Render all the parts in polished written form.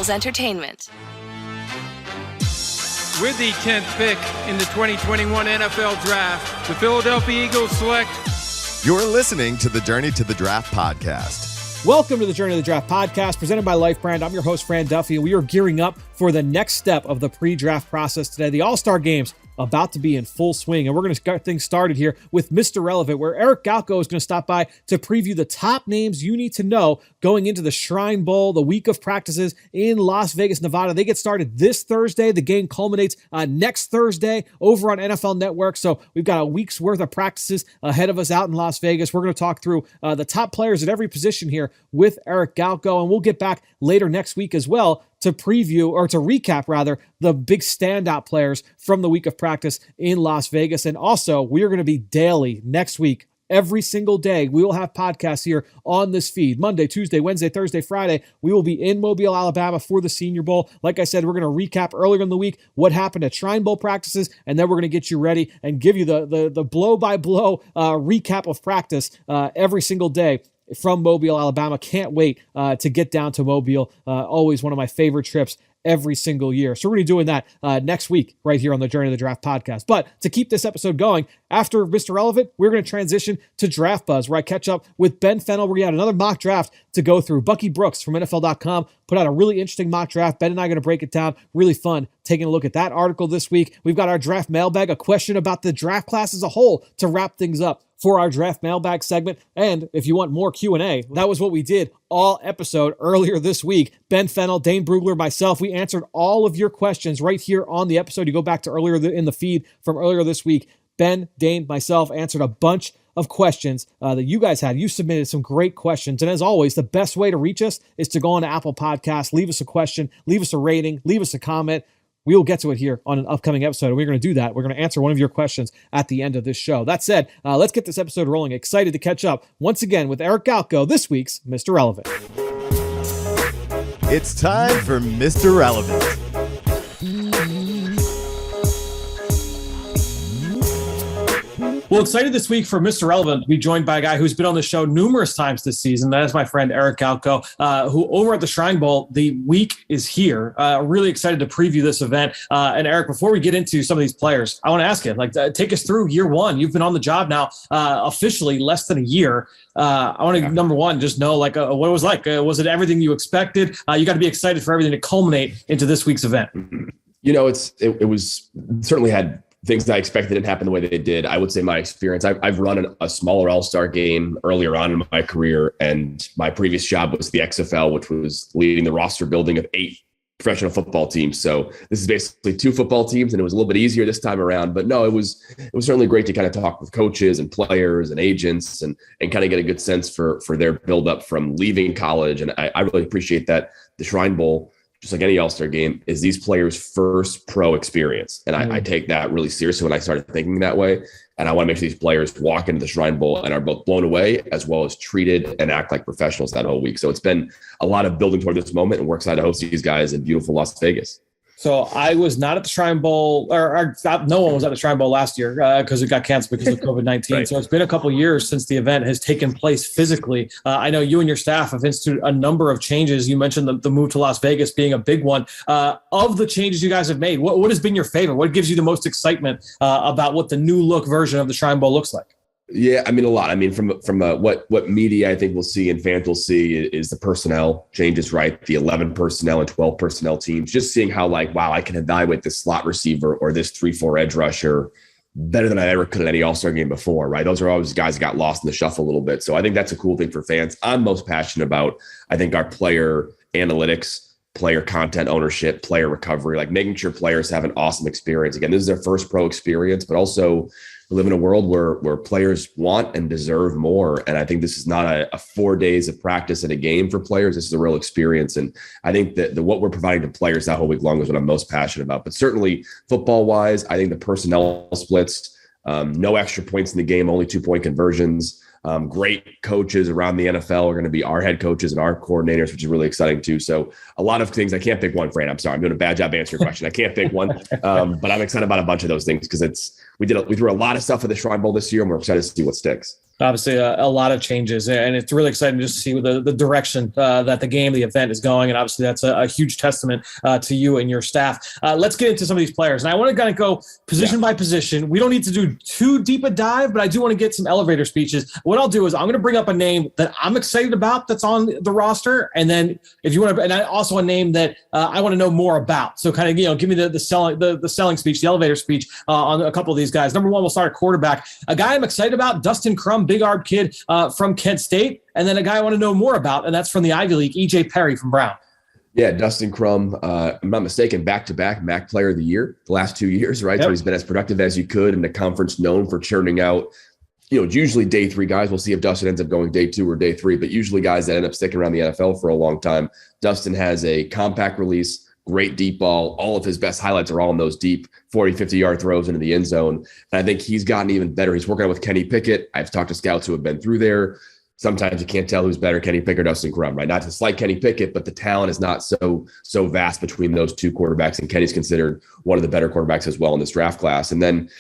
Eagles Entertainment. With the 10th pick in the 2021 NFL Draft, the Philadelphia Eagles select. You're listening to the Journey to the Draft podcast. Welcome to the Journey to the Draft podcast, presented by Life Brand. I'm your host, Fran Duffy, and we are gearing up for the next step of the pre-draft process today. The All-Star Games about to be in full swing, and we're going to get things started here with Mr. Relevant, where Eric Galko is going to stop by to preview the top names you need to know going into the Shrine Bowl, the week of practices in Las Vegas, Nevada. They get started this Thursday. The game culminates next Thursday over on NFL Network, so we've got a week's worth of practices ahead of us out in Las Vegas. We're going to talk through the top players at every position here with Eric Galko, and we'll get back later next week as well to preview, or to recap rather, the big standout players from the week of practice in Las Vegas. And also, we are going to be daily next week. Every single day, we will have podcasts here on this feed. Monday, Tuesday, Wednesday, Thursday, Friday. We will be in Mobile, Alabama for the Senior Bowl. Like I said, we're going to recap earlier in the week what happened at Shrine Bowl practices, and then we're going to get you ready and give you the blow-by-blow recap of practice every single day from Mobile, Alabama. Can't wait to get down to Mobile. Always one of my favorite trips every single year. So we're going to be doing that next week right here on the Journey to the Draft podcast. But to keep this episode going, after Mr. Relevant, we're going to transition to Draft Buzz, where I catch up with Ben Fennell. We're going to have another mock draft to go through. Bucky Brooks from NFL.com put out a really interesting mock draft. Ben and I are going to break it down. Really fun taking a look at that article this week. We've got our draft mailbag, a question about the draft class as a whole to wrap things up for our draft mailbag segment. And if you want more Q&A, that was what we did all episode earlier this week. Ben Fennell, Dane Brugler, myself, we answered all of your questions right here on the episode. You go back to earlier in the feed from earlier this week. Ben, Dane, myself answered a bunch of questions that you guys had. You submitted some great questions. And as always, the best way to reach us is to go on to Apple Podcasts, leave us a question, leave us a rating, leave us a comment. We will get to it here on an upcoming episode, and we're going to do that. We're going to answer one of your questions at the end of this show. That said, let's get this episode rolling. Excited to catch up once again with Eric Galko, this week's Mr. Relevant. It's time for Mr. Relevant. Well, excited this week for Mr. Relevant to be joined by a guy who's been on the show numerous times this season. That is my friend Eric Galko, who over at the Shrine Bowl, the week is here. Really excited to preview this event. And Eric, before we get into some of these players, I want to ask you, take us through year one. You've been on the job now officially less than a year. I want to, number one, just know what it was like. Was it everything you expected? You got to be excited for everything to culminate into this week's event. You know, it was certainly had things that I expected didn't happen the way they did. I would say my experience, I've run a smaller all-star game earlier on in my career, and my previous job was the XFL, which was leading the roster building of 8 professional football teams. So this is basically 2 football teams, and it was a little bit easier this time around. But no, it was certainly great to kind of talk with coaches and players and agents and kind of get a good sense for their buildup from leaving college. And I really appreciate that the Shrine Bowl, just like any All-Star game, is these players' first pro experience. And I take that really seriously when I started thinking that way. And I want to make sure these players walk into the Shrine Bowl and are both blown away as well as treated and act like professionals that whole week. So it's been a lot of building toward this moment, and we're excited to host these guys in beautiful Las Vegas. So I was not at the Shrine Bowl, or no one was at the Shrine Bowl last year because it got canceled because of COVID-19. Right. So it's been a couple of years since the event has taken place physically. I know you and your staff have instituted a number of changes. You mentioned the move to Las Vegas being a big one. Of the changes you guys have made, what has been your favorite? What gives you the most excitement about what the new look version of the Shrine Bowl looks like? Yeah, I mean, a lot. I mean, from what media I think we'll see and fans will see is the personnel changes, right? The 11 personnel and 12 personnel teams, just seeing how wow, I can evaluate this slot receiver or this 3-4 edge rusher better than I ever could at any All-Star game before, right? Those are always guys that got lost in the shuffle a little bit. So I think that's a cool thing for fans. I'm most passionate about, I think, our player analytics, player content ownership, player recovery, making sure players have an awesome experience. Again, this is their first pro experience, but also we live in a world where players want and deserve more. And I think this is not a 4 days of practice at a game for players. This is a real experience. And I think that what we're providing to players that whole week long is what I'm most passionate about. But certainly football wise, I think the personnel splits, no extra points in the game, only 2-point conversions. Great coaches around the NFL are going to be our head coaches and our coordinators, which is really exciting too. So a lot of things. I can't pick one, Fran. I'm sorry. I'm doing a bad job answering your question. I can't pick one, but I'm excited about a bunch of those things because we threw a lot of stuff at the Shrine Bowl this year, and we're excited to see what sticks. Obviously, a lot of changes, and it's really exciting just to see the direction that the event is going. And obviously, that's a huge testament to you and your staff. Let's get into some of these players. And I want to kind of go position by position. We don't need to do too deep a dive, but I do want to get some elevator speeches. What I'll do is I'm going to bring up a name that I'm excited about that's on the roster. And then if you want to, and also a name that I want to know more about. So kind of, give me the selling speech, the elevator speech on a couple of these guys. Number one, we'll start at quarterback. A guy I'm excited about, Dustin Crum, big arm kid from Kent State. And then a guy I want to know more about, and that's from the Ivy League, E.J. Perry from Brown. Yeah, Dustin Crum, I'm not mistaken, back-to-back MAC Player of the Year the last 2 years, right? Yep. So he's been as productive as you could in the conference, known for churning out, usually day 3 guys. We'll see if Dustin ends up going day 2 or day 3, but usually guys that end up sticking around the NFL for a long time. Dustin has a compact release, great deep ball. All of his best highlights are all in those deep 40, 50-yard throws into the end zone. And I think he's gotten even better. He's working out with Kenny Pickett. I've talked to scouts who have been through there. Sometimes you can't tell who's better, Kenny Pickett or Dustin Crum, right? Not to slight Kenny Pickett, but the talent is not so vast between those two quarterbacks. And Kenny's considered one of the better quarterbacks as well in this draft class. And then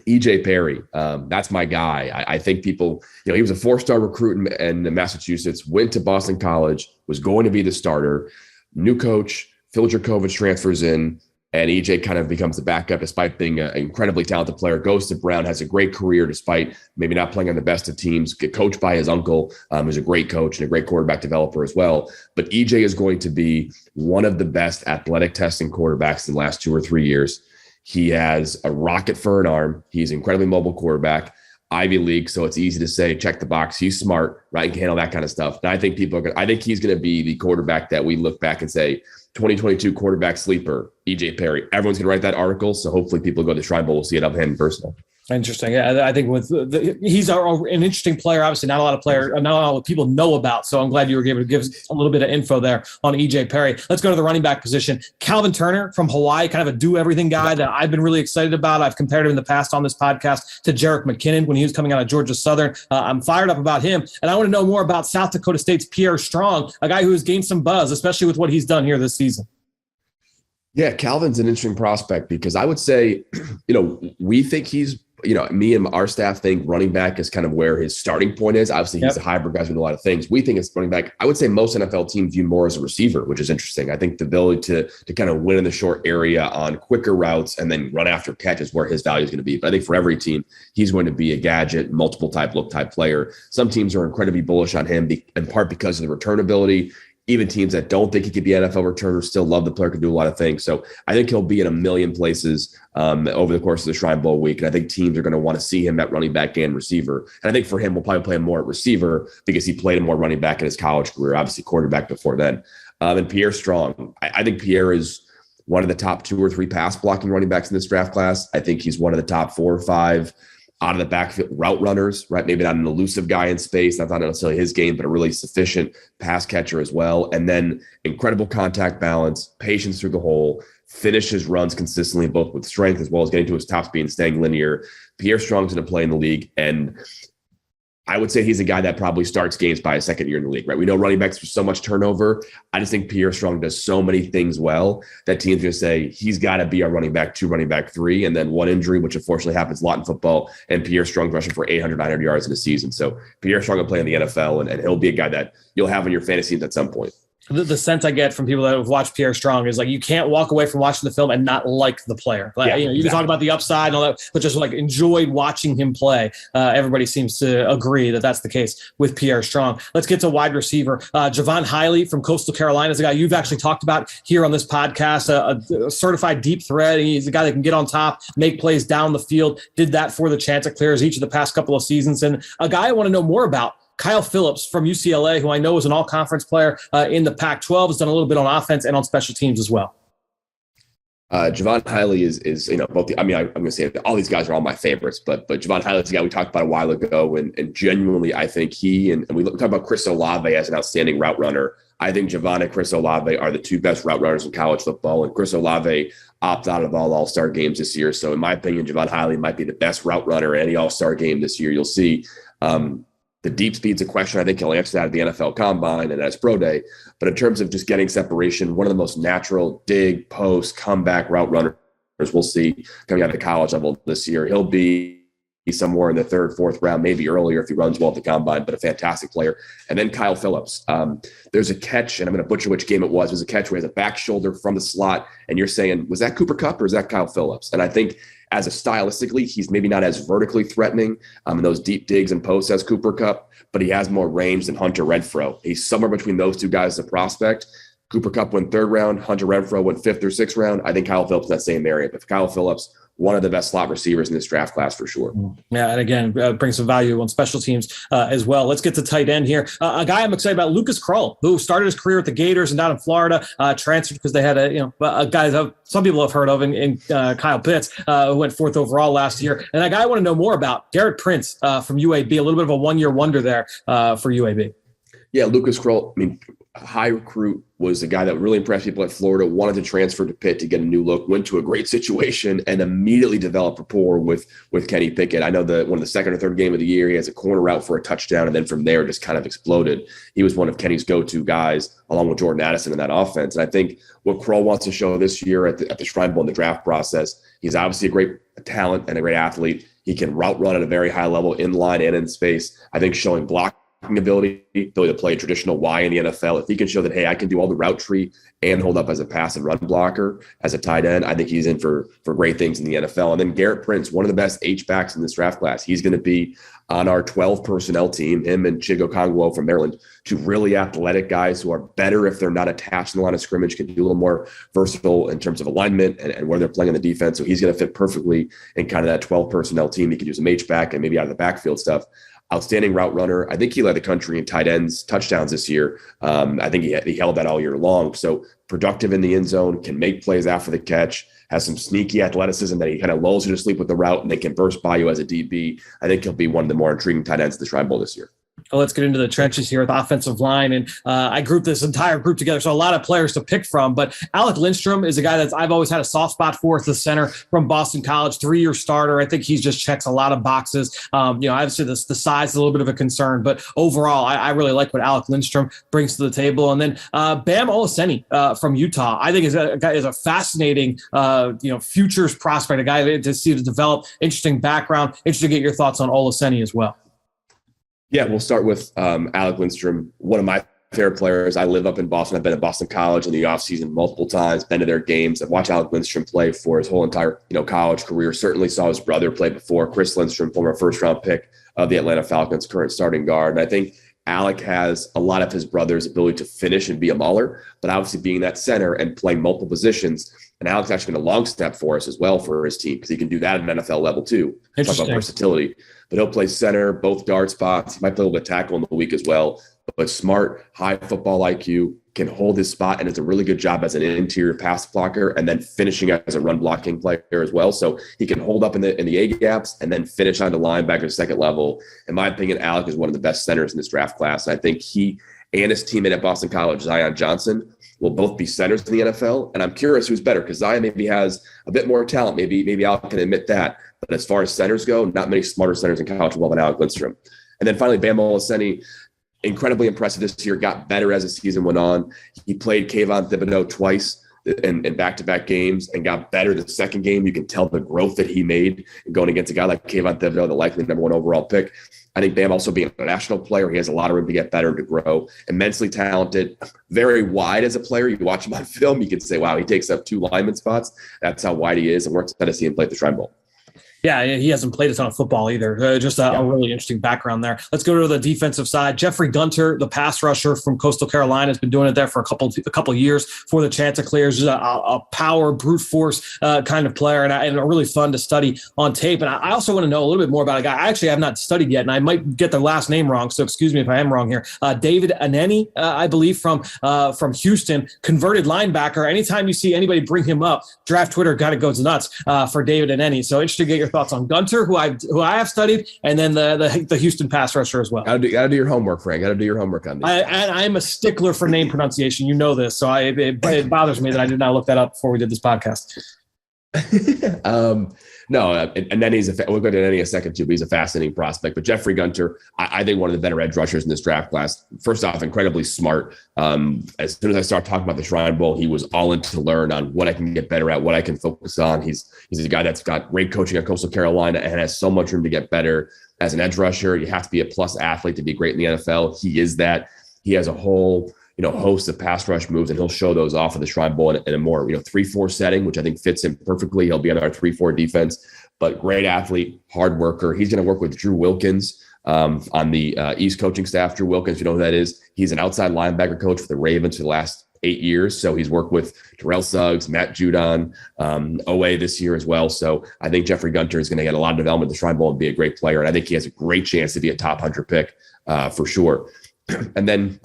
E.J. Perry, that's my guy. I think people, he was a 4-star recruit in Massachusetts, went to Boston College, was going to be the starter. New coach, Phil Dracovic transfers in, and EJ kind of becomes the backup despite being an incredibly talented player. Goes to Brown, has a great career despite maybe not playing on the best of teams. Get coached by his uncle, who's a great coach and a great quarterback developer as well. But EJ is going to be one of the best athletic testing quarterbacks in the last 2 or 3 years. He has a rocket for an arm. He's an incredibly mobile quarterback. Ivy League, so it's easy to say, check the box. He's smart, right? He can handle that kind of stuff. And I think I think he's going to be the quarterback that we look back and say, 2022 quarterback sleeper, E.J. Perry. Everyone's going to write that article, so hopefully people go to the Shrine Bowl will see it up in person. Interesting. Yeah, I think he's an interesting player. Obviously, not a lot of people know about. So I'm glad you were able to give a little bit of info there on E.J. Perry. Let's go to the running back position. Calvin Turner from Hawaii, kind of a do-everything guy that I've been really excited about. I've compared him in the past on this podcast to Jerick McKinnon when he was coming out of Georgia Southern. I'm fired up about him. And I want to know more about South Dakota State's Pierre Strong, a guy who has gained some buzz, especially with what he's done here this season. Yeah, Calvin's an interesting prospect because I would say, we think he's, me and our staff think running back is kind of where his starting point is. Obviously, he's a hybrid guy with a lot of things. We think it's running back. I would say most NFL teams view more as a receiver, which is interesting. I think the ability to kind of win in the short area on quicker routes and then run after catch is where his value is going to be. But I think for every team, he's going to be a gadget, multiple type look type player. Some teams are incredibly bullish on him in part because of the return ability. Even teams that don't think he could be NFL returner still love the player, can do a lot of things. So I think he'll be in a million places over the course of the Shrine Bowl week. And I think teams are going to want to see him at running back and receiver. And I think for him, we'll probably play him more at receiver because he played more running back in his college career, obviously quarterback before then. And Pierre Strong, I think Pierre is one of the top 2 or 3 pass blocking running backs in this draft class. I think he's one of the top 4 or 5 out of the backfield route runners, right? Maybe not an elusive guy in space. That's not necessarily his game, but a really sufficient pass catcher as well. And then incredible contact balance, patience through the hole, finishes runs consistently, both with strength as well as getting to his top speed and staying linear. Pierre Strong's going to play in the league. And I would say he's a guy that probably starts games by his second year in the league, right? We know running backs there's so much turnover. I just think Pierre Strong does so many things well that teams are going to say he's got to be our running back 2, running back 3, and then one injury, which unfortunately happens a lot in football, and Pierre Strong rushing for 800, 900 yards in a season. So Pierre Strong will play in the NFL, and he'll be a guy that you'll have on your fantasy teams at some point. The sense I get from people that have watched Pierre Strong is like you can't walk away from watching the film and not like the player. Like, you can talk about the upside and all that, but just like enjoyed watching him play. Everybody seems to agree that that's the case with Pierre Strong. Let's get to wide receiver. Javon Hiley from Coastal Carolina is a guy you've actually talked about here on this podcast, a certified deep threat. He's a guy that can get on top, make plays down the field, did that for the Chanticleers each of the past couple of seasons. And a guy I want to know more about, Kyle Phillips from UCLA, who I know is an all-conference player in the Pac-12, has done a little bit on offense and on special teams as well. Javon Hiley is both. I'm going to say all these guys are all my favorites, but Javon Hiley is a guy we talked about a while ago, and genuinely, I think he and we talk about Chris Olave as an outstanding route runner. I think Javon and Chris Olave are the 2 best route runners in college football, and Chris Olave opted out of all-star games this year. So in my opinion, Javon Hiley might be the best route runner in any all-star game this year. You'll see. The deep speed's a question. I think he'll answer that at the NFL Combine and at his pro day. But in terms of just getting separation, one of the most natural dig, post, comeback route runners we'll see coming out of the college level this year. He'll be somewhere in the third, fourth round, maybe earlier if he runs well at the combine, but a fantastic player. And then Kyle Phillips. There's a catch, and I'm going to butcher which game it was. There's a catch where he has a back shoulder from the slot, and you're saying, was that Cooper Kupp or is that Kyle Phillips? And I think as a stylistically, he's maybe not as vertically threatening in those deep digs and posts as Cooper Kupp, but he has more range than Hunter Renfrow. He's somewhere between those two guys as a prospect. Cooper Kupp went third round, Hunter Renfrow went fifth or sixth round. I think Kyle Phillips in that same area. But Kyle Phillips, one of the best slot receivers in this draft class for sure. Yeah, and again, brings some value on special teams as well. Let's get to tight end here. A guy I'm excited about, Lucas Krull, who started his career with the Gators and down in Florida, transferred because they had a guy that some people have heard of in Kyle Pitts, who went fourth overall last year. And a guy I want to know more about, Garrett Prince from UAB, a little bit of a one-year wonder there for UAB. Yeah, Lucas Krull, high recruit, was the guy that really impressed people at Florida, wanted to transfer to Pitt to get a new look, went to a great situation, and immediately developed rapport with Kenny Pickett. I know one of the second or third game of the year, he has a corner route for a touchdown, and then from there just kind of exploded. He was one of Kenny's go-to guys, along with Jordan Addison in that offense. And I think what Krull wants to show this year at the Shrine Bowl in the draft process, he's obviously a great talent and a great athlete. He can route run at a very high level in line and in space. I think showing blocking ability to play a traditional Y in the NFL. If he can show that, hey, I can do all the route tree and hold up as a pass and run blocker as a tight end, I think he's in for great things in the NFL. And then Garrett Prince, one of the best H-backs in this draft class. He's going to be on our 12 personnel team, him and Chigo Kongwo from Maryland, two really athletic guys who are better if they're not attached in the line of scrimmage, can do a little more versatile in terms of alignment and where they're playing in the defense. So he's going to fit perfectly in kind of that 12 personnel team. He can do some H-back and maybe out of the backfield stuff. Outstanding route runner. I think he led the country in tight ends touchdowns this year. I think he held that all year long. So productive in the end zone, can make plays after the catch, has some sneaky athleticism that he kind of lulls you to sleep with the route and they can burst by you as a DB. I think he'll be one of the more intriguing tight ends at the Shrine Bowl this year. Well, let's get into the trenches here with the offensive line. And I grouped this entire group together, so a lot of players to pick from. But Alec Lindstrom is a guy that I've always had a soft spot for at the center from Boston College, 3-year starter. I think he just checks a lot of boxes. Obviously the size is a little bit of a concern, but overall, I really like what Alec Lindstrom brings to the table. And then Bama Allison from Utah, I think is a fascinating, futures prospect, a guy to see to develop, interesting background. Interested to get your thoughts on Allison as well. Yeah, we'll start with Alec Lindstrom, one of my favorite players. I live up in Boston. I've been at Boston College in the offseason multiple times, been to their games. I've watched Alec Lindstrom play for his whole entire college career. Certainly saw his brother play before, Chris Lindstrom, former first-round pick of the Atlanta Falcons, current starting guard. And I think Alec has a lot of his brother's ability to finish and be a mauler, but obviously being that center and playing multiple positions. And Alec's actually been a long step for us as well for his team because he can do that at an NFL level too. Talk about versatility. But he'll play center, both guard spots. He might play a little bit tackle in the week as well. But smart, high football IQ, can hold his spot, and it's a really good job as an interior pass blocker and then finishing as a run blocking player as well. So he can hold up in the A gaps and then finish on the linebacker second level. In my opinion, Alec is one of the best centers in this draft class. I think he and his teammate at Boston College, Zion Johnson, will both be centers in the NFL. And I'm curious who's better because Zion maybe has a bit more talent. Maybe Alec can admit that. But as far as centers go, not many smarter centers in college football than Alec Lindstrom. And then finally, Bama Allison, incredibly impressive this year, got better as the season went on. He played Kayvon Thibodeau twice in back-to-back games and got better the second game. You can tell the growth that he made going against a guy like Kayvon Thibodeau, the likely number one overall pick. I think Bam also being a national player, he has a lot of room to get better, to grow. Immensely talented, very wide as a player. You watch him on film, you can say, wow, he takes up 2 lineman spots. That's how wide he is, and we're excited to see him play at the Shrine Bowl. Yeah, he hasn't played a ton of football either. A really interesting background there. Let's go to the defensive side. Jeffrey Gunter, the pass rusher from Coastal Carolina, has been doing it there for a couple years for the Chanticleers. He's a power, brute force kind of player, and really fun to study on tape. And I also want to know a little bit more about a guy I actually have not studied yet, and I might get their last name wrong, so excuse me if I am wrong here. David Aneni, I believe, from Houston, converted linebacker. Anytime you see anybody bring him up, Draft Twitter kind of goes nuts for David Aneni. So interested to get your thoughts on Gunter, who I have studied, and then the Houston pass rusher as well. Gotta do your homework, Frank. Gotta do your homework on these. I'm a stickler for name pronunciation. You know this, so it bothers me that I did not look that up before we did this podcast. No, and then we'll go to Nenny a second too, but he's a fascinating prospect. But Jeffrey Gunter, I think one of the better edge rushers in this draft class. First off, incredibly smart. As soon as I start talking about the Shrine Bowl, he was all in to learn on what I can get better at, what I can focus on. He's a guy that's got great coaching at Coastal Carolina and has so much room to get better as an edge rusher. You have to be a plus athlete to be great in the NFL. He is that. He has a whole host of pass rush moves, and he'll show those off of the Shrine Bowl in a more 3-4 setting, which I think fits him perfectly. He'll be on our 3-4 defense, but great athlete, hard worker. He's going to work with Drew Wilkins on the East coaching staff. Drew Wilkins, you know who that is? He's an outside linebacker coach for the Ravens for the last 8 years. So he's worked with Terrell Suggs, Matt Judon, OA this year as well. So I think Jeffrey Gunter is going to get a lot of development at the Shrine Bowl and be a great player. And I think he has a great chance to be a top 100 pick for sure. And then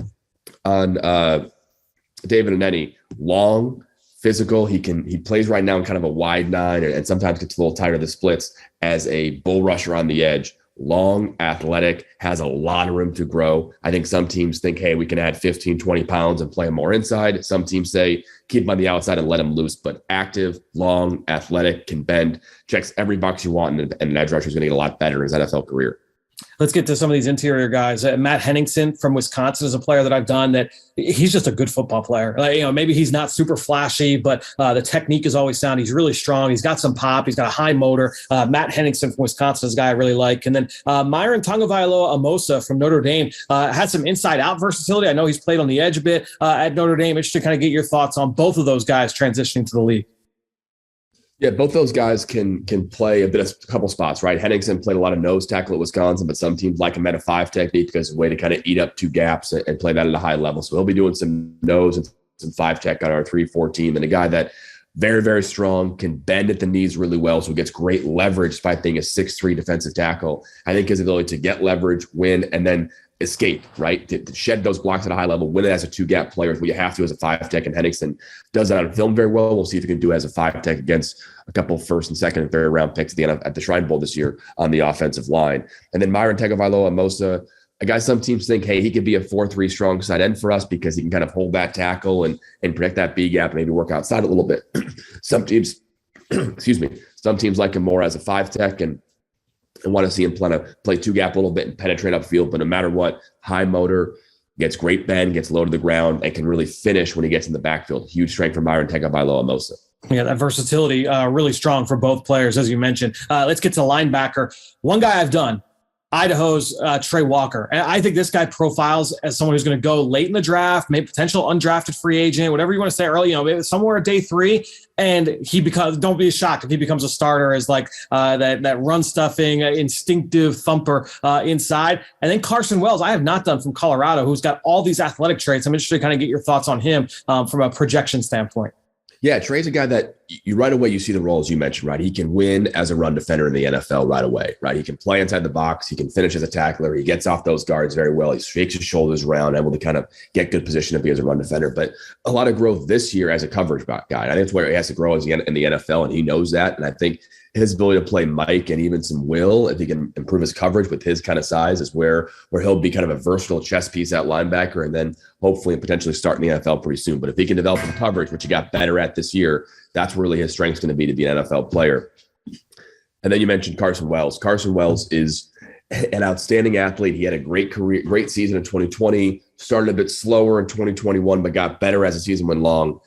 on David Nenny, long, physical. He plays right now in kind of a wide 9 and sometimes gets a little tighter of the splits as a bull rusher on the edge. Long, athletic, has a lot of room to grow. I think some teams think, hey, we can add 15, 20 pounds and play him more inside. Some teams say keep him on the outside and let him loose, but active, long, athletic, can bend, checks every box you want, and an edge rusher is going to get a lot better in his NFL career. Let's get to some of these interior guys. Matt Henningson from Wisconsin is a player that I've done that he's just a good football player. Maybe he's not super flashy, but the technique is always sound. He's really strong. He's got some pop. He's got a high motor. Matt Henningson from Wisconsin is a guy I really like. And then Myron Tagovailoa-Amosa from Notre Dame had some inside-out versatility. I know he's played on the edge a bit at Notre Dame. Interested to kind of get your thoughts on both of those guys transitioning to the league. Yeah, both those guys can play a couple spots, right? Henningson played a lot of nose tackle at Wisconsin, but some teams like him at a 5 technique because it's a way to kind of eat up 2 gaps and play that at a high level. So he'll be doing some nose and some 5 tech on our 3-4 team. And a guy that very, very strong, can bend at the knees really well, so gets great leverage despite being a 6'3" defensive tackle. I think his ability to get leverage, win, and then escape, right? To shed those blocks at a high level, win it as a 2-gap player is what you have to as a 5 tech, and Henningson does that on film very well. We'll see if he can do it as a 5 tech against a couple of first and second and third round picks at the Shrine Bowl this year on the offensive line. And then Myron Tagovailoa-Amosa, a guy some teams think, hey, he could be a 4-3 strong side end for us because he can kind of hold that tackle and protect that B gap and maybe work outside a little bit. Some teams, some teams like him more as a 5 tech and want to see him play 2-gap a little bit and penetrate upfield. But no matter what, high motor, gets great bend, gets low to the ground, and can really finish when he gets in the backfield. Huge strength for Myron Tagovailoa-Amosa. Yeah, that versatility really strong for both players, as you mentioned. Let's get to linebacker. One guy I've done, Idaho's Trey Walker. And I think this guy profiles as someone who's going to go late in the draft, maybe potential undrafted free agent, whatever you want to say early, somewhere at day 3. And don't be shocked if he becomes a starter as like that run stuffing, instinctive thumper inside. And then Carson Wells, I have not done from Colorado, who's got all these athletic traits. I'm interested to kind of get your thoughts on him from a projection standpoint. Yeah, Trey's a guy that you right away, you see the roles you mentioned, right? He can win as a run defender in the NFL right away, right? He can play inside the box. He can finish as a tackler. He gets off those guards very well. He shakes his shoulders around, able to kind of get good position to be as a run defender. But a lot of growth this year as a coverage guy. I think that's where he has to grow in the NFL, and he knows that. And I think his ability to play Mike and even some Will, if he can improve his coverage with his kind of size, is where he'll be kind of a versatile chess piece at linebacker and then hopefully and potentially start in the NFL pretty soon. But if he can develop some coverage, which he got better at this year, that's really his strength's going to be an NFL player. And then you mentioned Carson Wells. Carson Wells is an outstanding athlete. He had a great career, great season in 2020, started a bit slower in 2021, but got better as the season went along.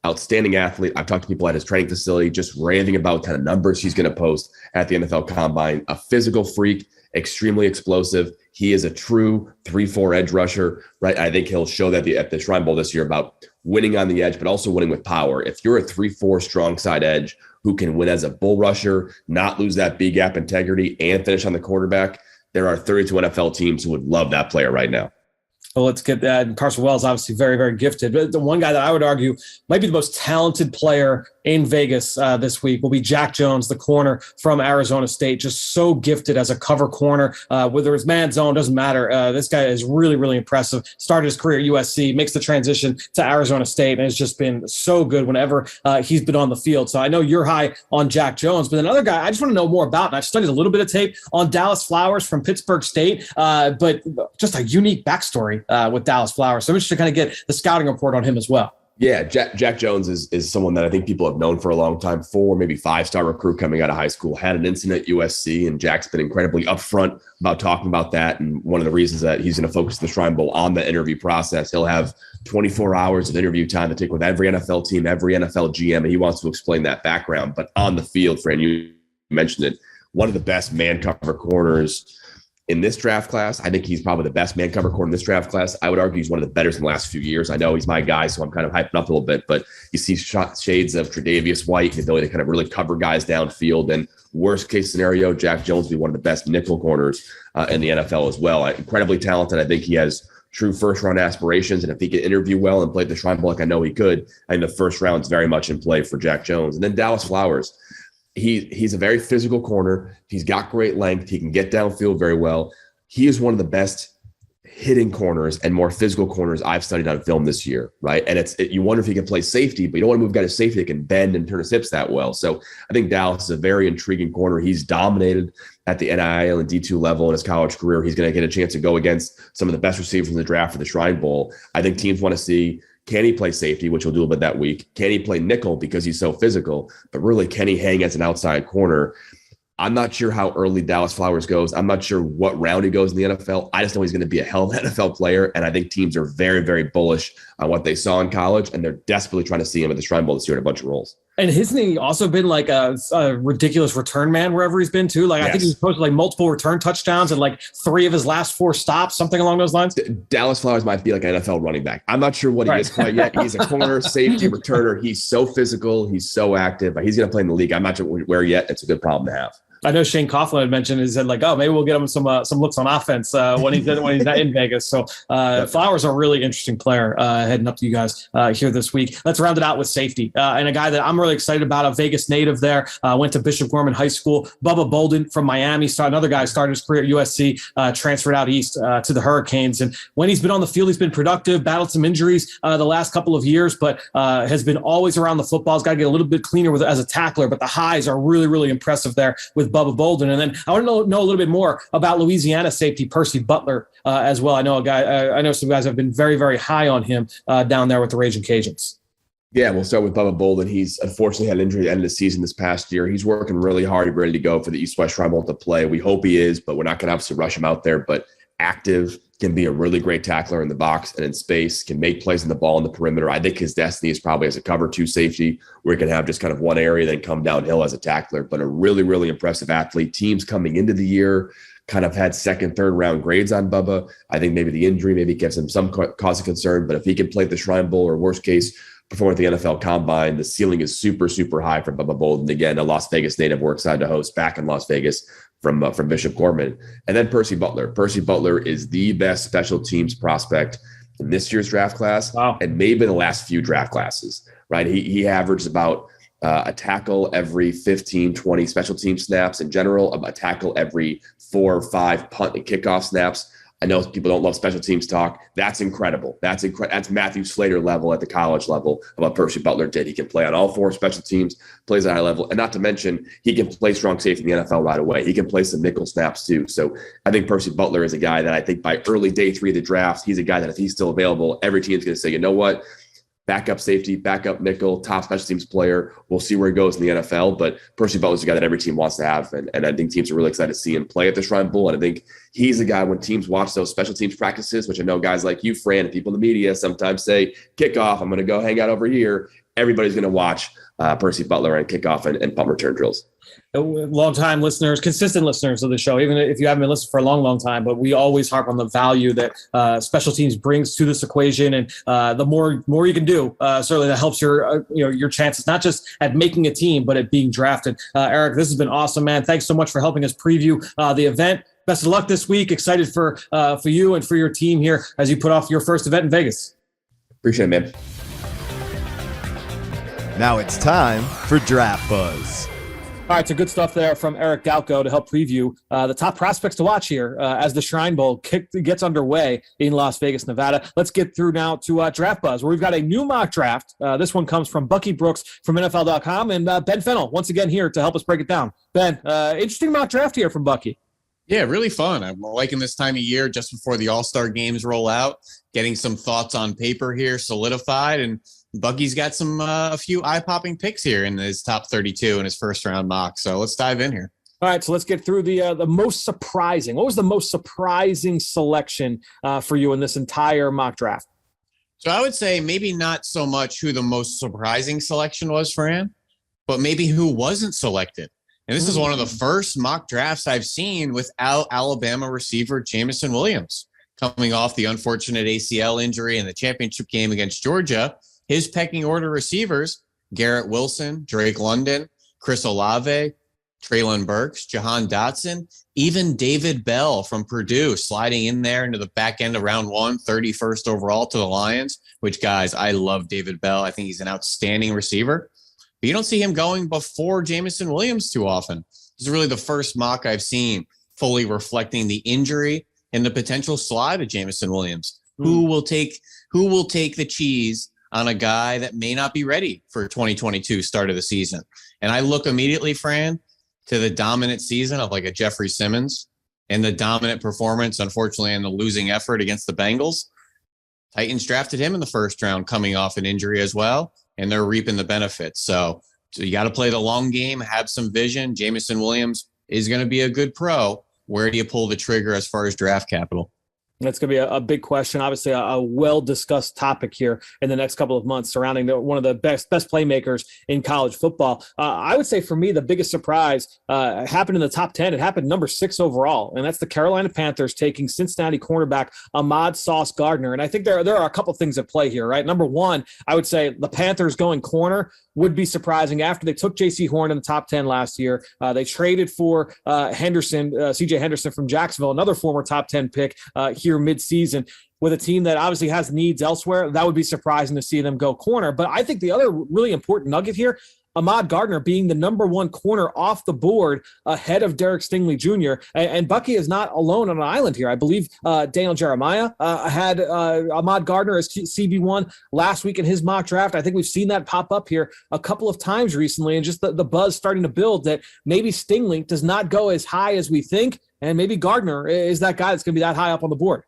Outstanding athlete. I've talked to people at his training facility just raving about kind of numbers he's going to post at the NFL Combine. A physical freak, extremely explosive. He is a true 3-4 edge rusher, right? I think he'll show that at the Shrine Bowl this year about winning on the edge, but also winning with power. If you're a 3-4 strong side edge who can win as a bull rusher, not lose that B gap integrity, and finish on the quarterback, there are 32 NFL teams who would love that player right now. Well, let's get that. And Carson Wells, obviously very, very gifted. But the one guy that I would argue might be the most talented player in Vegas this week will be Jack Jones, the corner from Arizona State. Just so gifted as a cover corner. Whether it's man zone, doesn't matter. This guy is really, really impressive. Started his career at USC, makes the transition to Arizona State, and has just been so good whenever he's been on the field. So I know you're high on Jack Jones, but another guy I just want to know more about, and I've studied a little bit of tape on Dallas Flowers from Pittsburgh State, but just a unique backstory with Dallas Flowers. So I'm interested to kind of get the scouting report on him as well. Yeah, Jack Jones is someone that I think people have known for a long time. 4, maybe 5-star recruit coming out of high school, had an incident at USC, and Jack's been incredibly upfront about talking about that. And one of the reasons that he's going to focus the Shrine Bowl on the interview process, he'll have 24 hours of interview time to take with every NFL team, every NFL GM, and he wants to explain that background. But on the field, Fran, you mentioned it, one of the best man cover corners in this draft class. I think he's probably the best man cover corner in this draft class. I would argue he's one of the better in the last few years. I know he's my guy, so I'm kind of hyping up a little bit, but you see shades of Tre'Davious White, the ability to kind of really cover guys downfield. And worst case scenario, Jack Jones will be one of the best nickel corners in the NFL as well. Incredibly talented. I think he has true first round aspirations. And if he can interview well and play the Shrine Bowl like I know he could, I think the first round is very much in play for Jack Jones. And then Dallas Flowers. He's a very physical corner. He's got great length. He can get downfield very well. He is one of the best hitting corners and more physical corners I've studied on film this year, right? And you wonder if he can play safety, but you don't want to move a guy to safety that can bend and turn his hips that well. So I think Dallas is a very intriguing corner. He's dominated at the NIL and D2 level in his college career. He's going to get a chance to go against some of the best receivers in the draft for the Shrine Bowl. I think teams want to see, can he play safety, which he'll do a bit that week? Can he play nickel because he's so physical? But really, can he hang as an outside corner? I'm not sure how early Dallas Flowers goes. I'm not sure what round he goes in the NFL. I just know he's going to be a hell of an NFL player, and I think teams are very, very bullish on what they saw in college, and they're desperately trying to see him at the Shrine Bowl this year in a bunch of roles. And hasn't he also been like a ridiculous return man wherever he's been too? Like, yes. I think he's posted like multiple return touchdowns and like 3 of his last 4 stops, something along those lines. Dallas Flowers might be like an NFL running back. I'm not sure what he is quite yet. He's a corner, safety, returner. He's so physical. He's so active. He's going to play in the league. I'm not sure where yet. It's a good problem to have. I know Shane Coughlin had mentioned, he said like, oh, maybe we'll get him some looks on offense when he's not in Vegas. So Flowers are a really interesting player heading up to you guys here this week. Let's round it out with safety and a guy that I'm really excited about, a Vegas native there, went to Bishop Gorman High School. Bubba Bolden from Miami, another guy started his career at USC, transferred out east to the Hurricanes. And when he's been on the field, he's been productive, battled some injuries the last couple of years, but has been always around the football. He's got to get a little bit cleaner as a tackler, but the highs are really, really impressive there with Bubba Bolden. And then I want to know a little bit more about Louisiana safety Percy Butler as well. I know some guys have been very, very high on him down there with the Raging Cajuns. Yeah, we'll start with Bubba Bolden. He's unfortunately had an injury at the end of the season this past year. He's working really hard. He's ready to go for the East-West Shrine Bowl to play. We hope he is, but we're not going to obviously rush him out there. But active, can be a really great tackler in the box and in space, can make plays in the ball in the perimeter. I think his destiny is probably as a cover 2 safety, where he can have just kind of one area, then come downhill as a tackler. But a really, really impressive athlete. Teams coming into the year kind of had 2nd, 3rd round grades on Bubba. I think maybe the injury maybe gives him some cause of concern, but if he can play at the Shrine Bowl or worst case, perform at the NFL Combine, the ceiling is super, super high for Bubba Bolden. Again, a Las Vegas native, we're excited to host back in Las Vegas from Bishop Gorman. And then Percy Butler. Percy Butler is the best special teams prospect in this year's draft class. Wow. And maybe the last few draft classes, right? He averages about a tackle every 15, 20 special team snaps in general, a tackle every 4 or 5 punt and kickoff snaps. I know people don't love special teams talk. That's incredible. That's Matthew Slater level at the college level of what Percy Butler did. He can play on all 4 special teams, plays at a high level. And not to mention, he can play strong safety in the NFL right away. He can play some nickel snaps too. So I think Percy Butler is a guy that I think by early day 3 of the draft, he's a guy that if he's still available, every team's going to say, you know what? Backup safety, backup nickel, top special teams player. We'll see where he goes in the NFL. But Percy Butler's a guy that every team wants to have. And I think teams are really excited to see him play at the Shrine Bowl. And I think he's a guy when teams watch those special teams practices, which I know guys like you, Fran, and people in the media sometimes say, kickoff, I'm going to go hang out over here. Everybody's going to watch Percy Butler and kickoff and punt return drills. Long-time listeners, consistent listeners of the show, even if you haven't been listening for a long, long time, but we always harp on the value that special teams brings to this equation. And the more you can do, certainly that helps your chances, not just at making a team, but at being drafted. Eric, this has been awesome, man. Thanks so much for helping us preview the event. Best of luck this week. Excited for you and for your team here as you put off your first event in Vegas. Appreciate it, man. Now it's time for Draft Buzz. All right, so good stuff there from Eric Galko to help preview the top prospects to watch here as the Shrine Bowl gets underway in Las Vegas, Nevada. Let's get through now to Draft Buzz, where we've got a new mock draft. This one comes from Bucky Brooks from NFL.com, and Ben Fennell once again here to help us break it down. Ben, interesting mock draft here from Bucky. Yeah, really fun. I'm liking this time of year just before the All-Star games roll out, getting some thoughts on paper here solidified, and Bucky's got a few eye-popping picks here in his top 32 in his first round mock. So let's dive in here. All right, so let's get through the most surprising. What was the most surprising selection for you in this entire mock draft? So I would say maybe not so much who the most surprising selection was, Fran, but maybe who wasn't selected. And this is one of the first mock drafts I've seen without Alabama receiver Jamison Williams coming off the unfortunate ACL injury in the championship game against Georgia. His pecking order receivers, Garrett Wilson, Drake London, Chris Olave, Treylon Burks, Jahan Dotson, even David Bell from Purdue sliding in there into the back end of round 1, 31st overall to the Lions, which, guys, I love David Bell. I think he's an outstanding receiver. But you don't see him going before Jamison Williams too often. This is really the first mock I've seen fully reflecting the injury and the potential slide of Jamison Williams. Who will take the cheese on a guy that may not be ready for 2022 start of the season? And I look immediately, Fran, to the dominant season of like a Jeffrey Simmons and the dominant performance, unfortunately, and the losing effort against the Bengals. Titans drafted him in the first round coming off an injury as well, and they're reaping the benefits. So you got to play the long game, have some vision. Jamison Williams is going to be a good pro. Where do you pull the trigger as far as draft capital? That's going to be a big question. Obviously, a well-discussed topic here in the next couple of months surrounding one of the best playmakers in college football. I would say for me, the biggest surprise happened in the top 10. It happened number 6 overall, and that's the Carolina Panthers taking Cincinnati cornerback Ahmad Sauce Gardner. And I think there are a couple things at play here, right? Number one, I would say the Panthers going corner would be surprising after they took J.C. Horn in the top 10 last year. They traded for Henderson, C.J. Henderson from Jacksonville, another former top 10 pick here mid-season. With a team that obviously has needs elsewhere, that would be surprising to see them go corner. But I think the other really important nugget here, Ahmad Gardner being the number 1 corner off the board ahead of Derek Stingley Jr. And Bucky is not alone on an island here. I believe Daniel Jeremiah had Ahmad Gardner as CB1 last week in his mock draft. I think we've seen that pop up here a couple of times recently, and just the buzz starting to build that maybe Stingley does not go as high as we think, and maybe Gardner is that guy that's going to be that high up on the board.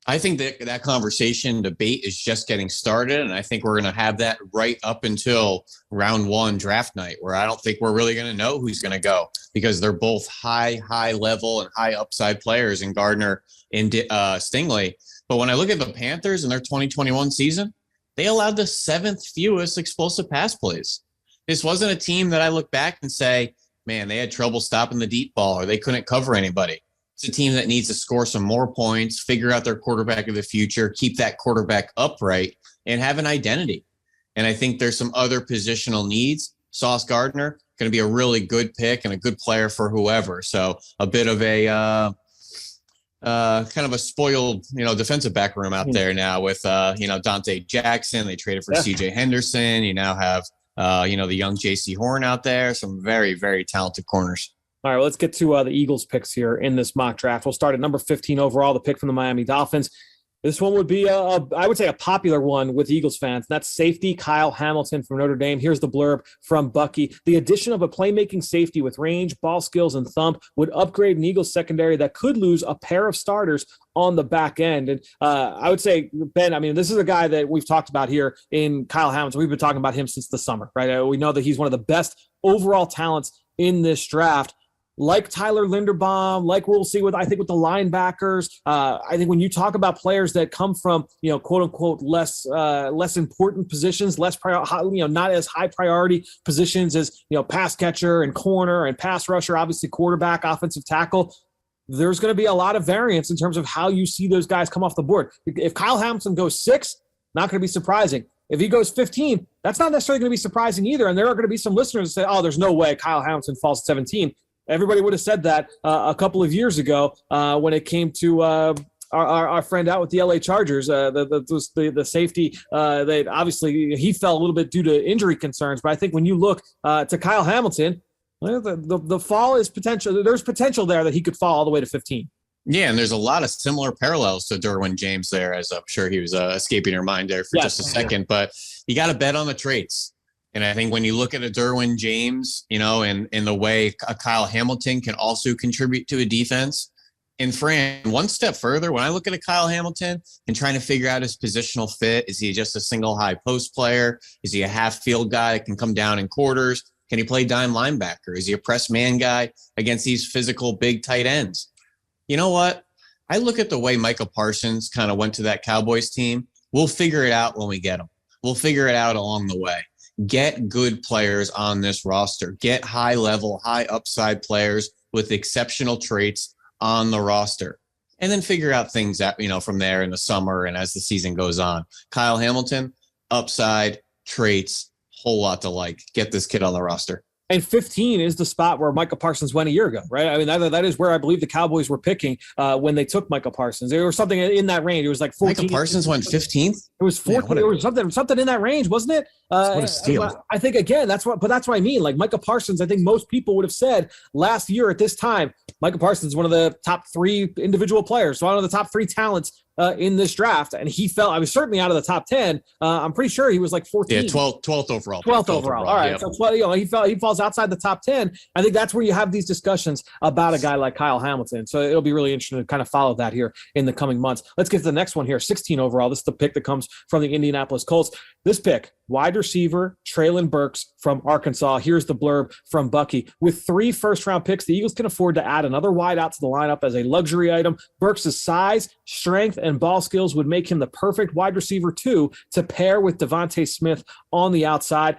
I think that conversation debate is just getting started, and I think we're going to have that right up until round 1 draft night, where I don't think we're really going to know who's going to go, because they're both high level and high upside players in Gardner and Stingley. But when I look at the Panthers in their 2021 season, they allowed the 7th fewest explosive pass plays. This wasn't a team that I look back and say, man, they had trouble stopping the deep ball or they couldn't cover anybody. It's a team that needs to score some more points, figure out their quarterback of the future, keep that quarterback upright, and have an identity. And I think there's some other positional needs. Sauce Gardner going to be a really good pick and a good player for whoever. So a bit of a kind of a spoiled, defensive back room out there now with, Dante Jackson. They traded for CJ Henderson. You now have, the young JC Horn out there. Some very, very talented corners. All right, well, let's get to the Eagles picks here in this mock draft. We'll start at number 15 overall, the pick from the Miami Dolphins. This one would be, I would say, a popular one with Eagles fans. That's safety Kyle Hamilton from Notre Dame. Here's the blurb from Bucky. The addition of a playmaking safety with range, ball skills, and thump would upgrade an Eagles secondary that could lose a pair of starters on the back end. And I would say, Ben, this is a guy that we've talked about here in Kyle Hamilton. We've been talking about him since the summer, right? We know that he's one of the best overall talents in this draft. Like Tyler Linderbaum, like we'll see with the linebackers. I think when you talk about players that come from, quote unquote, less important positions, not as high priority positions as, pass catcher and corner and pass rusher, obviously quarterback, offensive tackle, there's going to be a lot of variance in terms of how you see those guys come off the board. If Kyle Hamilton goes 6, not going to be surprising. If he goes 15, that's not necessarily going to be surprising either. And there are going to be some listeners that say, oh, there's no way Kyle Hamilton falls at 17. Everybody would have said that a couple of years ago when it came to our friend out with the LA Chargers, the safety that obviously he fell a little bit due to injury concerns. But I think when you look to Kyle Hamilton, the fall is potential. There's potential there that he could fall all the way to 15. Yeah, and there's a lot of similar parallels to Derwin James there, as I'm sure he was escaping your mind there for just a second. But you got to bet on the traits. And I think when you look at a Derwin James, and the way a Kyle Hamilton can also contribute to a defense, And Fran, one step further, when I look at a Kyle Hamilton and trying to figure out his positional fit, is he just a single high post player? Is he a half field guy that can come down in quarters? Can he play dime linebacker? Is he a press man guy against these physical big tight ends? You know what? I look at the way Micah Parsons kind of went to that Cowboys team. We'll figure it out when we get them. We'll figure it out along the way. Get good players on this roster. Get high level, high upside players with exceptional traits on the roster, and then figure out things that, from there in the summer and as the season goes on. Kyle Hamilton, upside, traits, whole lot to like. Get this kid on the roster. And 15 is the spot where Micah Parsons went a year ago, right? I mean, that is where I believe the Cowboys were picking when they took Micah Parsons. There was something in that range. It was like 14. Micah Parsons went 15th? It was 14. It was something in that range, wasn't it? What a steal. I think, again, that's what I mean. Like Micah Parsons, I think most people would have said last year at this time, Micah Parsons is one of the top 3 individual players, so one of the top 3 talents in this draft, and he fell. I was certainly out of the top 10. I'm pretty sure he was like 14. Yeah, 12th overall. 12th overall. All right, yep. So he falls outside the top 10. I think that's where you have these discussions about a guy like Kyle Hamilton. So it'll be really interesting to kind of follow that here in the coming months. Let's get to the next one here. 16 overall. This is the pick that comes from the Indianapolis Colts. This pick, wide receiver Treylon Burks from Arkansas. Here's the blurb from Bucky. With 3 first-round picks, the Eagles can afford to add another wideout to the lineup as a luxury item. Burks' size, strength, and ball skills would make him the perfect wide receiver 2 to pair with Devontae Smith on the outside.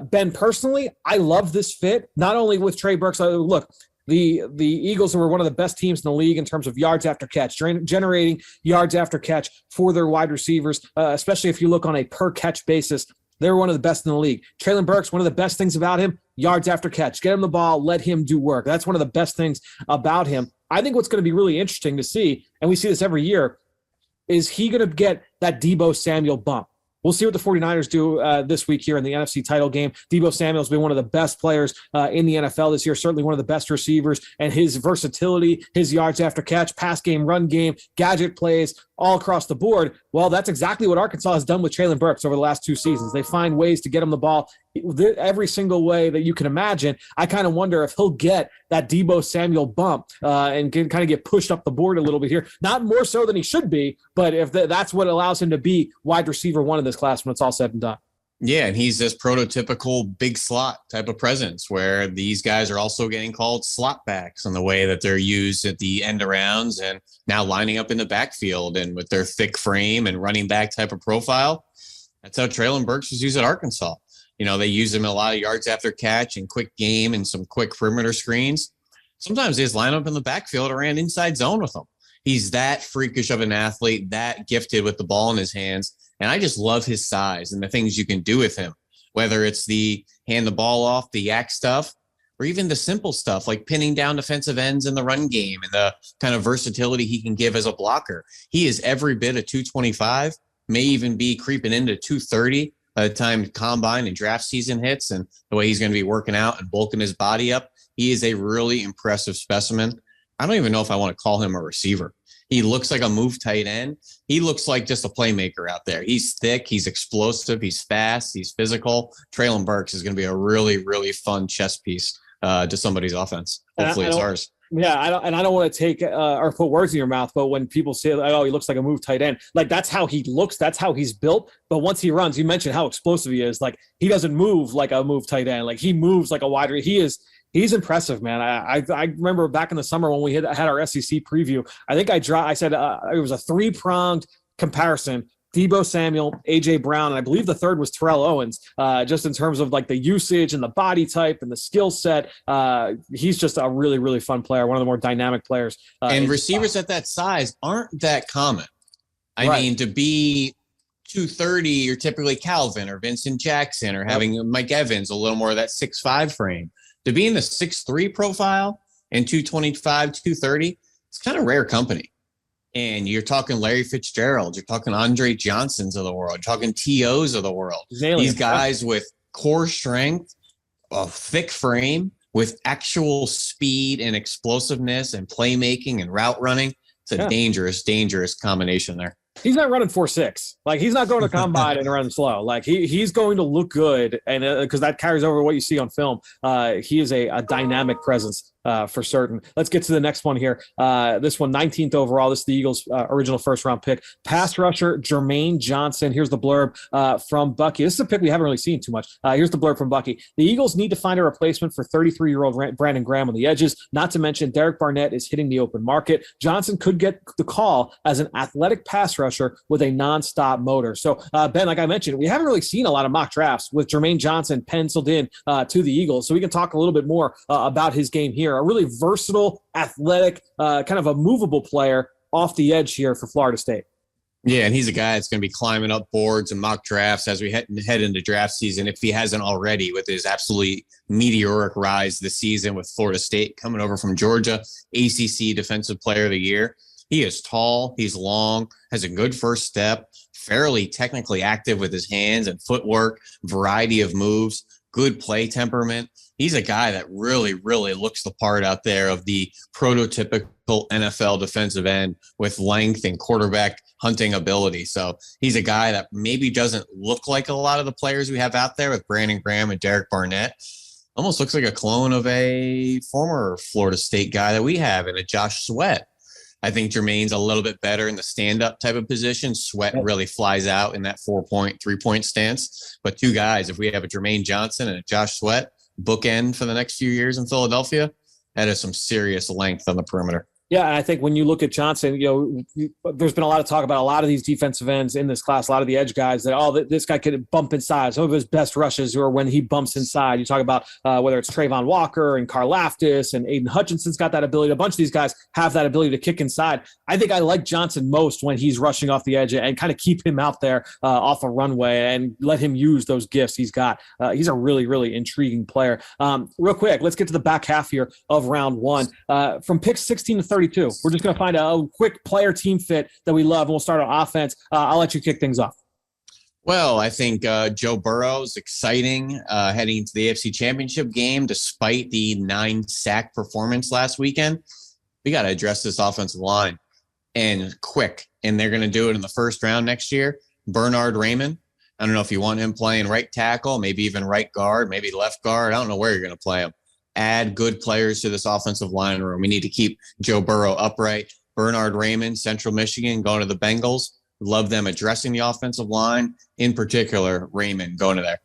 Ben, personally, I love this fit, not only with Trey Burks. Look, the Eagles were one of the best teams in the league in terms of yards after catch, generating yards after catch for their wide receivers, especially if you look on a per-catch basis. They're one of the best in the league. Treylon Burks, one of the best things about him, yards after catch. Get him the ball, let him do work. That's one of the best things about him. I think what's going to be really interesting to see, and we see this every year, is he going to get that Debo Samuel bump? We'll see what the 49ers do this week here in the NFC title game. Debo Samuel has been one of the best players in the NFL this year, certainly one of the best receivers, and his versatility, his yards after catch, pass game, run game, gadget plays, all across the board. Well, that's exactly what Arkansas has done with Treylon Burks over the last 2 seasons. They find ways to get him the ball every single way that you can imagine. I kind of wonder if he'll get that Debo Samuel bump and can kind of get pushed up the board a little bit here. Not more so than he should be, but if that's what allows him to be wide receiver 1 in this class when it's all said and done. Yeah, and he's this prototypical big slot type of presence where these guys are also getting called slot backs in the way that they're used at the end arounds and now lining up in the backfield, and with their thick frame and running back type of profile. That's how Treylon Burks was used at Arkansas. They use him in a lot of yards after catch and quick game and some quick perimeter screens. Sometimes they just line up in the backfield or ran inside zone with him. He's that freakish of an athlete, that gifted with the ball in his hands. And I just love his size and the things you can do with him, whether it's the hand the ball off, the yak stuff, or even the simple stuff like pinning down defensive ends in the run game and the kind of versatility he can give as a blocker. He is every bit of 225, may even be creeping into 230 by the time combine and draft season hits, and the way he's going to be working out and bulking his body up. He is a really impressive specimen. I don't even know if I want to call him a receiver. He looks like a move tight end. He looks like just a playmaker out there. He's thick. He's explosive. He's fast. He's physical. Treylon Burks is going to be a really, really fun chess piece to somebody's offense. Hopefully it's ours. Yeah, I don't want to take or put words in your mouth, but when people say, "Oh, he looks like a move tight end," like that's how he looks, that's how he's built. But once he runs, you mentioned how explosive he is. Like he doesn't move like a move tight end. Like he moves like a wide. He's impressive, man. I remember back in the summer when we had our SEC preview. I think I said it was a 3-pronged comparison. Debo Samuel, A.J. Brown, and I believe the third was Terrell Owens, just in terms of like the usage and the body type and the skill set. He's just a really, really fun player, one of the more dynamic players. And receivers at that size aren't that common. I mean, to be 230, you're typically Calvin or Vincent Jackson or having Mike Evans, a little more of that 6'5 frame. To be in the 6'3 profile and 225, 230, it's kind of rare company. And you're talking Larry Fitzgerald, you're talking Andre Johnsons of the world, you're talking TOs of the world. These guys with core strength, a thick frame, with actual speed and explosiveness and playmaking and route running. It's a dangerous, dangerous combination there. He's not running 4.6. Like he's not going to combine and running slow. Like he's going to look good, and because that carries over what you see on film. He is a dynamic presence for certain. Let's get to the next one here. This one, 19th overall. This is the Eagles' original first-round pick. Pass rusher Jermaine Johnson. Here's the blurb from Bucky. This is a pick we haven't really seen too much. Here's the blurb from Bucky. The Eagles need to find a replacement for 33-year-old Brandon Graham on the edges. Not to mention Derek Barnett is hitting the open market. Johnson could get the call as an athletic pass rusher with a nonstop motor. So, Ben, like I mentioned, we haven't really seen a lot of mock drafts with Jermaine Johnson penciled in to the Eagles. So we can talk a little bit more about his game here. A really versatile, athletic, kind of a movable player off the edge here for Florida State. Yeah, and he's a guy that's going to be climbing up boards and mock drafts as we head into draft season, if he hasn't already, with his absolutely meteoric rise this season with Florida State coming over from Georgia, ACC Defensive Player of the Year. He is tall, he's long, has a good first step, fairly technically active with his hands and footwork, variety of moves, good play temperament. He's a guy that really, really looks the part out there of the prototypical NFL defensive end with length and quarterback hunting ability. So he's a guy that maybe doesn't look like a lot of the players we have out there with Brandon Graham and Derek Barnett. Almost looks like a clone of a former Florida State guy that we have in a Josh Sweat. I think Jermaine's a little bit better in the stand-up type of position. Sweat really flies out in that 4-point, 3-point stance. But two guys, if we have a Jermaine Johnson and a Josh Sweat, bookend for the next few years in Philadelphia, that is some serious length on the perimeter. Yeah, and I think when you look at Johnson, there's been a lot of talk about a lot of these defensive ends in this class, a lot of the edge guys that, this guy could bump inside. Some of his best rushes are when he bumps inside. You talk about whether it's Trayvon Walker and Karlaftis and Aiden Hutchinson's got that ability. A bunch of these guys have that ability to kick inside. I think I like Johnson most when he's rushing off the edge and kind of keep him out there off a runway and let him use those gifts he's got. He's a really, really intriguing player. Real quick, let's get to the back half here of round one. From picks 16 to 32, we're just going to find a quick player team fit that we love, and we'll start on offense. I'll let you kick things off. Well, I think Joe Burrow's exciting heading into the AFC Championship game, despite the 9-sack performance last weekend. We got to address this offensive line, and quick, and they're going to do it in the first round next year. Bernard Raymond, I don't know if you want him playing right tackle, maybe even right guard, maybe left guard. I don't know where you're going to play him. Add good players to this offensive line room. We need to keep Joe Burrow upright. Bernard Raymond, Central Michigan, going to the Bengals. Love them addressing the offensive line. In particular, Raymond going to there.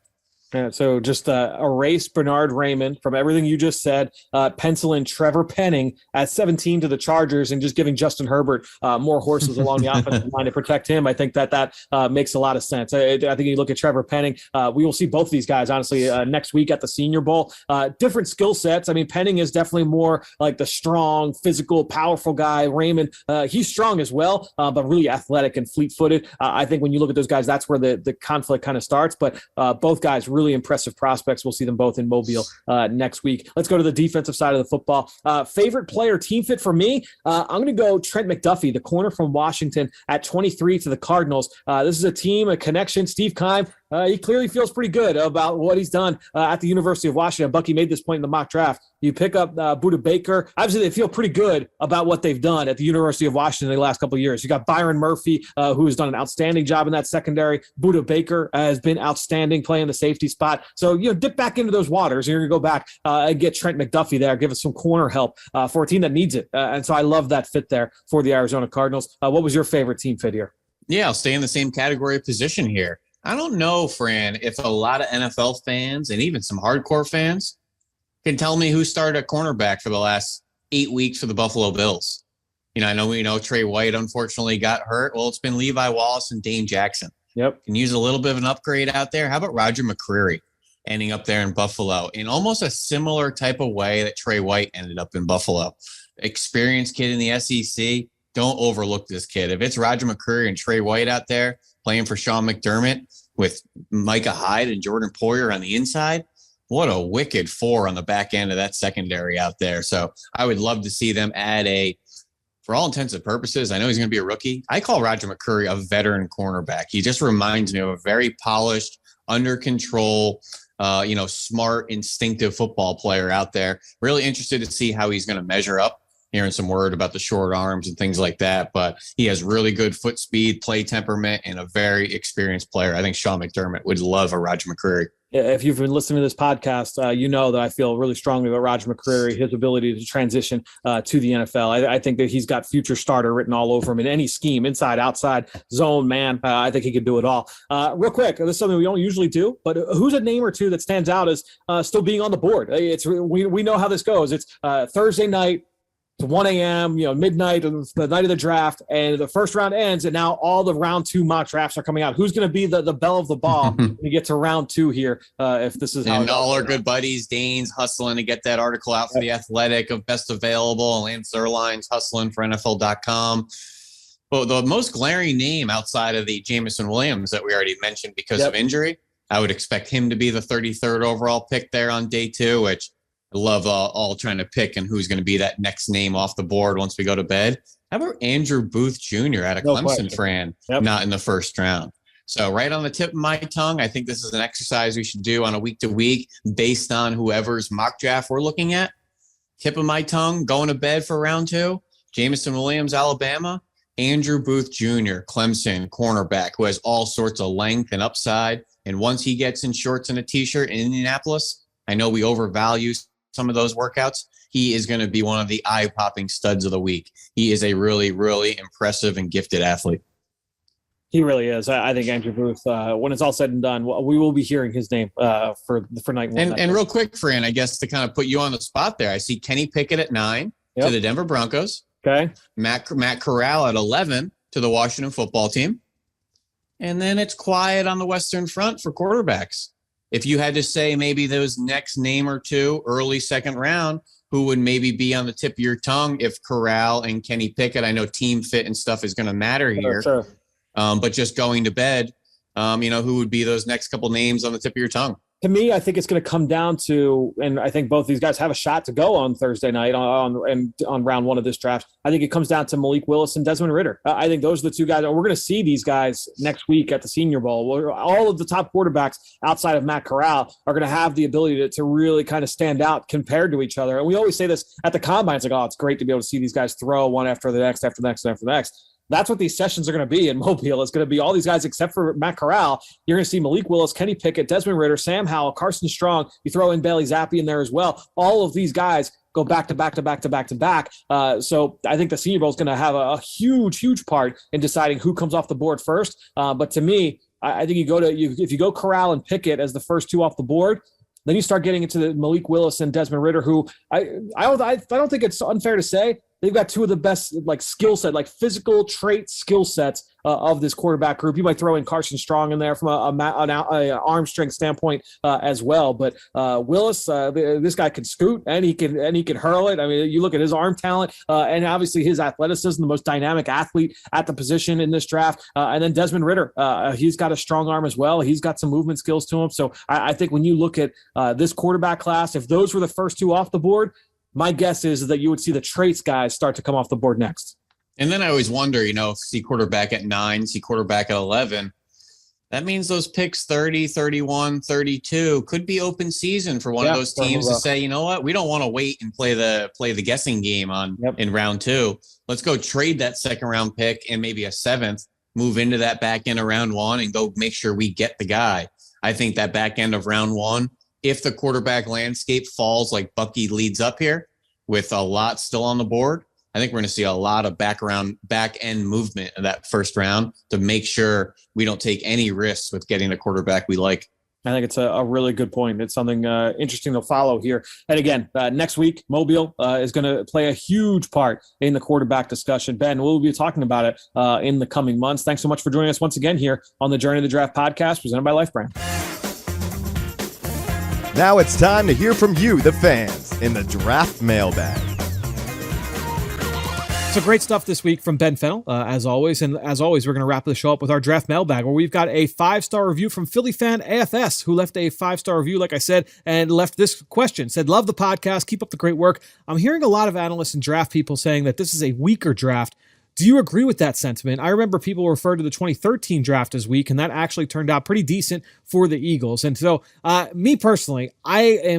Yeah, so just erase Bernard Raymond from everything you just said. Pencil in Trevor Penning at 17 to the Chargers, and just giving Justin Herbert more horses along the offensive line to protect him. I think that makes a lot of sense. I think you look at Trevor Penning. We will see both of these guys, honestly, next week at the Senior Bowl. Different skill sets. I mean, Penning is definitely more like the strong, physical, powerful guy. Raymond, he's strong as well, but really athletic and fleet-footed. I think when you look at those guys, that's where the conflict kind of starts. But both guys really impressive prospects. We'll see them both in Mobile next week. Let's go to the defensive side of the football. Favorite player team fit for me, I'm going to go Trent McDuffie, the corner from Washington, at 23 to the Cardinals. This is a team, a connection. Steve Keim, he clearly feels pretty good about what he's done at the University of Washington. Bucky made this point in the mock draft. You pick up Budda Baker. Obviously, they feel pretty good about what they've done at the University of Washington in the last couple of years. You got Byron Murphy, who has done an outstanding job in that secondary. Budda Baker has been outstanding playing the safety spot. So, dip back into those waters. You're going to go back and get Trent McDuffie there, give us some corner help for a team that needs it. And so I love that fit there for the Arizona Cardinals. What was your favorite team fit here? Yeah, I'll stay in the same category of position here. I don't know, Fran, if a lot of NFL fans and even some hardcore fans can tell me who started at cornerback for the last 8 weeks for the Buffalo Bills. I know we know Trey White unfortunately got hurt. Well, it's been Levi Wallace and Dane Jackson. Yep. Can use a little bit of an upgrade out there. How about Roger McCreary ending up there in Buffalo in almost a similar type of way that Trey White ended up in Buffalo? Experienced kid in the SEC. Don't overlook this kid. If it's Roger McCreary and Trey White out there playing for Sean McDermott with Micah Hyde and Jordan Poyer on the inside, what a wicked four on the back end of that secondary out there. So I would love to see them add for all intents and purposes, I know he's going to be a rookie. I call Roger McCreary a veteran cornerback. He just reminds me of a very polished, under control, smart, instinctive football player out there. Really interested to see how he's going to measure up. Hearing some word about the short arms and things like that, but he has really good foot speed, play temperament, and a very experienced player. I think Sean McDermott would love a Roger McCreary. if you've been listening to this podcast, you know that I feel really strongly about Roger McCreary, his ability to transition to the NFL. I think that he's got future starter written all over him in any scheme, inside, outside, zone, man. I think he could do it all. Real quick, this is something we don't usually do, but who's a name or two that stands out as still being on the board? We know how this goes. It's Thursday night. It's 1 a.m., midnight, the night of the draft, and the first round ends, and now all the round 2 mock drafts are coming out. Who's going to be the belle of the ball when we get to round 2 here, if this is how and all our good buddies, Dane's hustling to get that article out for The Athletic of best available, and Lance Zierlein's hustling for NFL.com. But the most glaring name outside of the Jamison Williams that we already mentioned because of injury, I would expect him to be the 33rd overall pick there on day 2, which I love all trying to pick and who's going to be that next name off the board once we go to bed. How about Andrew Booth Jr. out of Clemson, Fran, not in the first round? So right on the tip of my tongue, I think this is an exercise we should do on a week-to-week based on whoever's mock draft we're looking at. Tip of my tongue, going to bed for round 2, Jamison Williams, Alabama, Andrew Booth Jr., Clemson, cornerback, who has all sorts of length and upside. And once he gets in shorts and a T-shirt in Indianapolis, I know we overvalue some of those workouts. He is going to be one of the eye-popping studs of the week. He is a really, really impressive and gifted athlete. He really is. I think Andrew Booth, when it's all said and done, we will be hearing his name for night 1. And real quick, Fran, I guess to kind of put you on the spot there, I see Kenny Pickett at 9 to the Denver Broncos. Okay. Matt Corral at 11 to the Washington football team. And then it's quiet on the Western Front for quarterbacks. If you had to say maybe those next name or two, early second round, who would maybe be on the tip of your tongue if Corral and Kenny Pickett, I know team fit and stuff is going to matter here, sure. But just going to bed, who would be those next couple names on the tip of your tongue? To me, I think it's going to come down to, and I think both these guys have a shot to go on Thursday night on round 1 of this draft. I think it comes down to Malik Willis and Desmond Ritter. I think those are the two guys. We're going to see these guys next week at the Senior Bowl. All of the top quarterbacks outside of Matt Corral are going to have the ability to really kind of stand out compared to each other. And we always say this at the combine. It's like, oh, it's great to be able to see these guys throw one after the next, after the next, after the next. That's what these sessions are going to be in Mobile. It's going to be all these guys except for Matt Corral. You're going to see Malik Willis, Kenny Pickett, Desmond Ritter, Sam Howell, Carson Strong. You throw in Bailey Zappi in there as well. All of these guys go back to back to back to back to back. So I think the Senior Bowl is going to have a huge, huge part in deciding who comes off the board first. But to me, I think if you go Corral and Pickett as the first 2 off the board, then you start getting into the Malik Willis and Desmond Ritter, who I don't think it's unfair to say they've got 2 of the best skill set, physical trait skill sets of this quarterback group. You might throw in Carson Strong in there from an arm strength standpoint as well. But Willis, this guy can scoot and he can hurl it. I mean, you look at his arm talent and obviously his athleticism, the most dynamic athlete at the position in this draft. And then Desmond Ritter, he's got a strong arm as well. He's got some movement skills to him. So I think when you look at this quarterback class, if those were the first 2 off the board, my guess is that you would see the traits guys start to come off the board next. And then I always wonder, see quarterback at 9, see quarterback at 11. That means those picks 30, 31, 32 could be open season for one of those teams to say, you know what, we don't want to wait and play the guessing game in round 2. Let's go trade that second round pick and maybe a 7th, move into that back end of round 1 and go make sure we get the guy. I think that back end of round 1, if the quarterback landscape falls like Bucky leads up here with a lot still on the board, I think we're going to see a lot of back end movement in that first round to make sure we don't take any risks with getting the quarterback we like. I think it's a really good point. It's something interesting to follow here. And again, next week, Mobile is going to play a huge part in the quarterback discussion. Ben, we'll be talking about it in the coming months. Thanks so much for joining us once again here on the Journey to the Draft podcast presented by Life Brand. Now it's time to hear from you, the fans, in the Draft Mailbag. So great stuff this week from Ben Fennell, as always. And as always, we're going to wrap the show up with our Draft Mailbag, where we've got a 5-star review from Philly fan AFS, who left a 5-star review, like I said, and left this question. Said, love the podcast. Keep up the great work. I'm hearing a lot of analysts and draft people saying that this is a weaker draft. Do you agree with that sentiment? I remember people referred to the 2013 draft as weak, and that actually turned out pretty decent for the Eagles. And so, me personally, I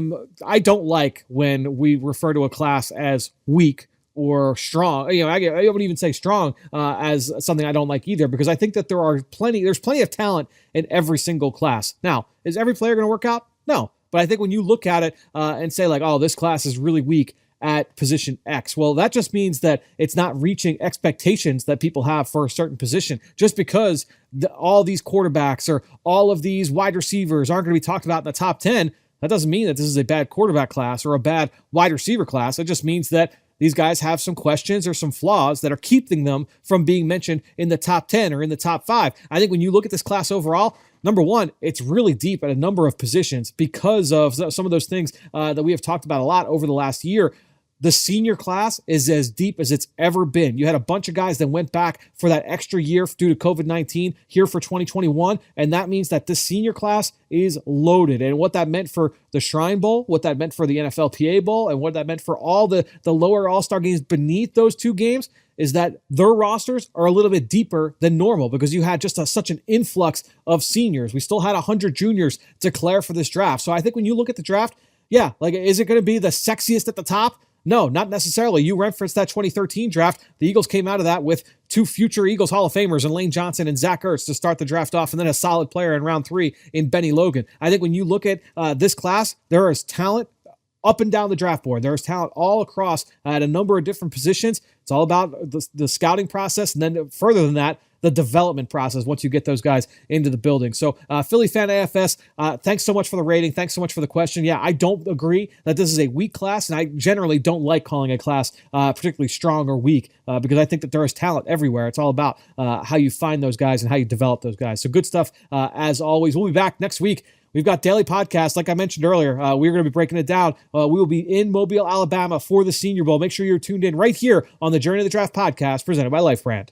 don't like when we refer to a class as weak or strong. I wouldn't even say strong as something I don't like either, because I think that there's plenty of talent in every single class. Now, is every player going to work out? No. But I think when you look at it and say like, oh, this class is really weak at position X, well, that just means that it's not reaching expectations that people have for a certain position. Just because all these quarterbacks or all of these wide receivers aren't going to be talked about in the top 10, that doesn't mean that this is a bad quarterback class or a bad wide receiver class. It just means that these guys have some questions or some flaws that are keeping them from being mentioned in the top 10 or in the top 5. I think when you look at this class overall, number one, it's really deep at a number of positions because of some of those things that we have talked about a lot over the last year. The senior class is as deep as it's ever been. You had a bunch of guys that went back for that extra year due to COVID-19 here for 2021, and that means that this senior class is loaded. And what that meant for the Shrine Bowl, what that meant for the NFLPA Bowl, and what that meant for all the lower all-star games beneath those two games is that their rosters are a little bit deeper than normal because you had just such an influx of seniors. We still had 100 juniors declare for this draft. So I think when you look at the draft, yeah, like, is it going to be the sexiest at the top? No, not necessarily. You referenced that 2013 draft. The Eagles came out of that with 2 future Eagles Hall of Famers in Lane Johnson and Zach Ertz to start the draft off, and then a solid player in round 3 in Benny Logan. I think when you look at this class, there is talent up and down the draft board. There's talent all across at a number of different positions. It's all about the scouting process, and then further than that, the development process once you get those guys into the building. So Philly Fan AFS, thanks so much for the rating. Thanks so much for the question. Yeah, I don't agree that this is a weak class, and I generally don't like calling a class particularly strong or weak because I think that there is talent everywhere. It's all about how you find those guys and how you develop those guys. So good stuff as always. We'll be back next week. We've got daily podcasts, like I mentioned earlier. We're going to be breaking it down. We will be in Mobile, Alabama for the Senior Bowl. Make sure you're tuned in right here on the Journey of the Draft podcast presented by Life Brand.